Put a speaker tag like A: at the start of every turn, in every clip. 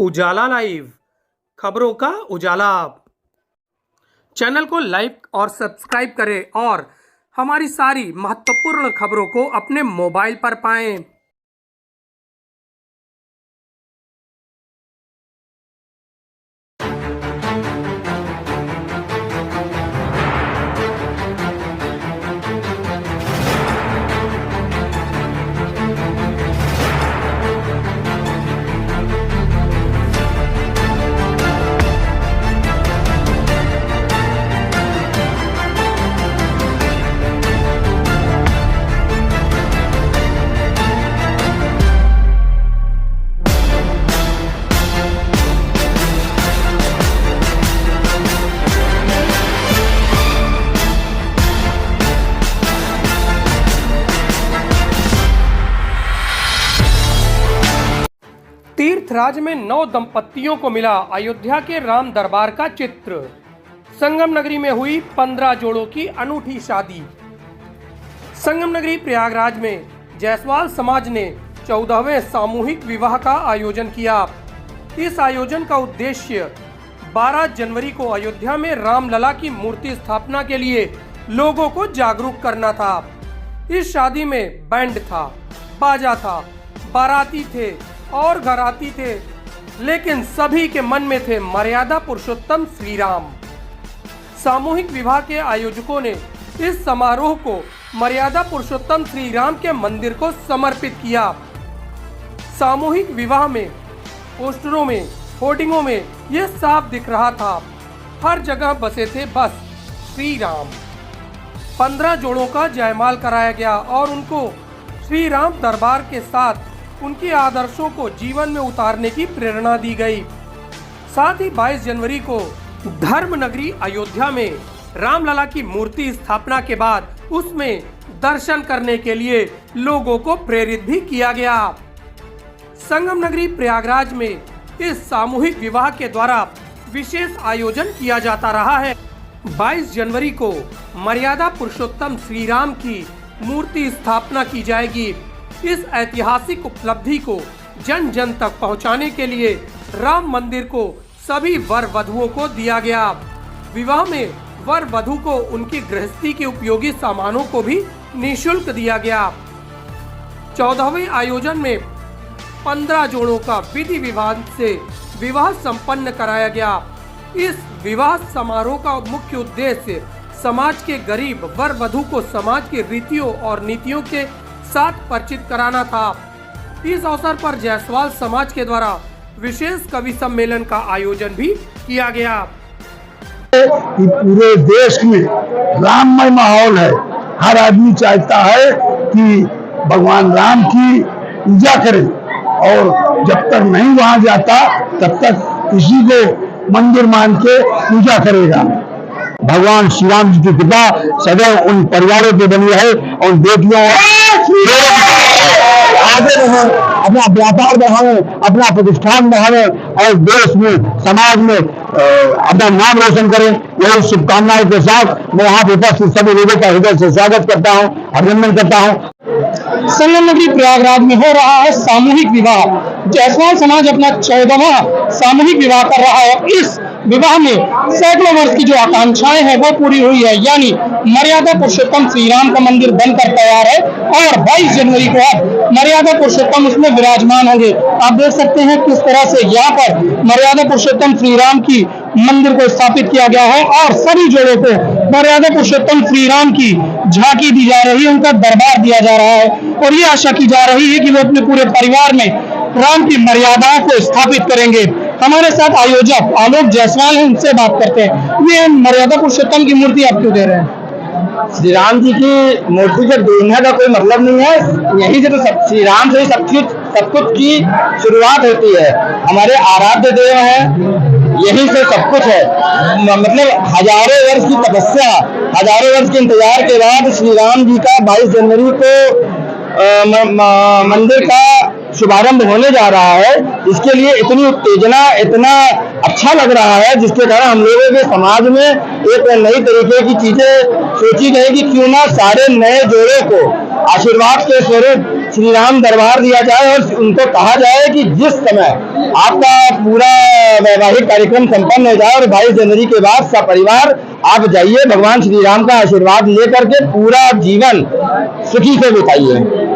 A: उजाला live, खबरों का उजाला। Channel को लाइक और सब्सक्राइब करें और हमारी सारी महत्वपूर्ण खबरों को अपने मोबाइल पर पाएं। तीर्थराज में 9 दंपत्तियों को मिला अयोध्या के राम दरबार का चित्र। संगम नगरी में हुई 15 जोड़ों की अनूठी शादी। संगम नगरी प्रयागराज में जायसवाल समाज ने 14वें सामूहिक विवाह का आयोजन किया। इस आयोजन का उद्देश्य 12 जनवरी को अयोध्या में रामलला की मूर्ति स्थापना के लिए लोगों को जागरूक करना था। इस शादी में बैंड था, बाजा था, बाराती थे और घराती थे, लेकिन सभी के मन में थे मर्यादा पुरुषोत्तम श्री राम। सामूहिक विवाह के आयोजकों ने इस समारोह को मर्यादा पुरुषोत्तम श्री राम के मंदिर को समर्पित किया। सामूहिक विवाह में पोस्टरों में, होर्डिंगों में यह साफ दिख रहा था, हर जगह बसे थे बस श्री राम। 15 जोड़ों का जयमाल कराया गया और उनको श्री राम दरबार के साथ उनके आदर्शों को जीवन में उतारने की प्रेरणा दी गई। साथ ही 22 जनवरी को धर्म नगरी अयोध्या में रामलला की मूर्ति स्थापना के बाद उसमें दर्शन करने के लिए लोगों को प्रेरित भी किया गया। संगम नगरी प्रयागराज में इस सामूहिक विवाह के द्वारा विशेष आयोजन किया जाता रहा है। 22 जनवरी को मर्यादा पुरुषोत्तम श्री राम की मूर्ति स्थापना की जाएगी। इस ऐतिहासिक उपलब्धि को जन जन तक पहुंचाने के लिए राम मंदिर को सभी वर वधुओं को दिया गया। विवाह में वर वधु को उनकी गृहस्थी के उपयोगी सामानों को भी निःशुल्क दिया गया। 14वें आयोजन में 15 जोड़ों का विधि विधान से विवाह संपन्न कराया गया। इस विवाह समारोह का मुख्य उद्देश्य समाज के गरीब वर वधु को समाज की रीतियों और नीतियों के साथ परिचित कराना था। इस अवसर पर जायसवाल समाज के द्वारा विशेष कवि सम्मेलन का आयोजन भी किया गया।
B: पूरे देश में राममय माहौल है। हर आदमी चाहता है कि भगवान राम की पूजा करें और जब तक नहीं वहां जाता तब तक इसी को मंदिर मान के पूजा करेगा। भगवान श्री राम जी की कृपा सदैव उन परिवारों पे बनी रहे और बेटियों आगे बढ़े, अपना व्यापार बढ़ावे, अपना प्रतिष्ठान बढ़ावे और देश में समाज में अपना नाम रोशन करें। यही शुभकामनाओं के साथ मैं यहाँ पे उपस्थित सभी लोगों का हृदय से स्वागत करता हूँ, अभिनंदन करता हूँ।
C: संगम नगरी प्रयागराज में हो रहा है सामूहिक विवाह। जायसवाल समाज अपना 14वां सामूहिक विवाह कर रहा है। इस विवाह में सैकड़ों वर्ष की जो आकांक्षाएं हैं वो पूरी हुई है, यानी मर्यादा पुरुषोत्तम श्री राम का मंदिर बनकर तैयार है और 22 जनवरी को अब मर्यादा पुरुषोत्तम उसमें विराजमान होंगे। आप देख सकते हैं किस तरह से यहाँ पर मर्यादा पुरुषोत्तम श्री राम की मंदिर को स्थापित किया गया है और सभी जोड़ों को मर्यादा पुरुषोत्तम श्री राम की झांकी दी जा रही है, उनका दरबार दिया जा रहा है और ये आशा की जा रही है कि वो अपने पूरे परिवार में राम की मर्यादाओं को स्थापित करेंगे। हमारे साथ आयोजक आलोक जायसवाल हैं, उनसे बात करते हैं। ये मर्यादा पुरुषोत्तम की मूर्ति आप क्यों दे रहे हैं?
D: श्री राम जी की मूर्ति के देने का कोई मतलब नहीं है, यही से तो श्री राम से सब कुछ की शुरुआत होती है। हमारे आराध्य देव हैं, यही से सब कुछ है। मतलब हजारों वर्ष की तपस्या, हजारों वर्ष के इंतजार के बाद श्री राम जी का 22 जनवरी को मंदिर का शुभारंभ होने जा रहा है। इसके लिए इतनी उत्तेजना, इतना अच्छा लग रहा है, जिसके कारण हम लोगों के समाज में एक नई तरीके की चीजें सोची गई कि क्यों ना सारे नए जोड़ों को आशीर्वाद के स्वरूप श्री राम दरबार दिया जाए और उनको कहा जाए कि जिस समय आपका पूरा वैवाहिक कार्यक्रम संपन्न हो जाए और 22 जनवरी के बाद सपरिवार आप जाइए, भगवान श्री राम का आशीर्वाद लेकर के पूरा जीवन सुखी से बिताइए।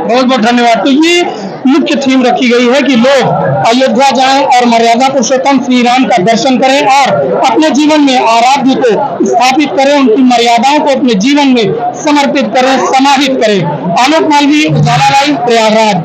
C: बहुत बहुत धन्यवाद। तो ये मुख्य थीम रखी गई है कि लोग अयोध्या जाएं और मर्यादा पुरुषोत्तम श्री राम का दर्शन करें और अपने जीवन में आराध्य को स्थापित करें, उनकी मर्यादाओं को अपने जीवन में समर्पित करें, समाहित करें। आलोक मालवीय, उजाला लाइव, प्रयागराज।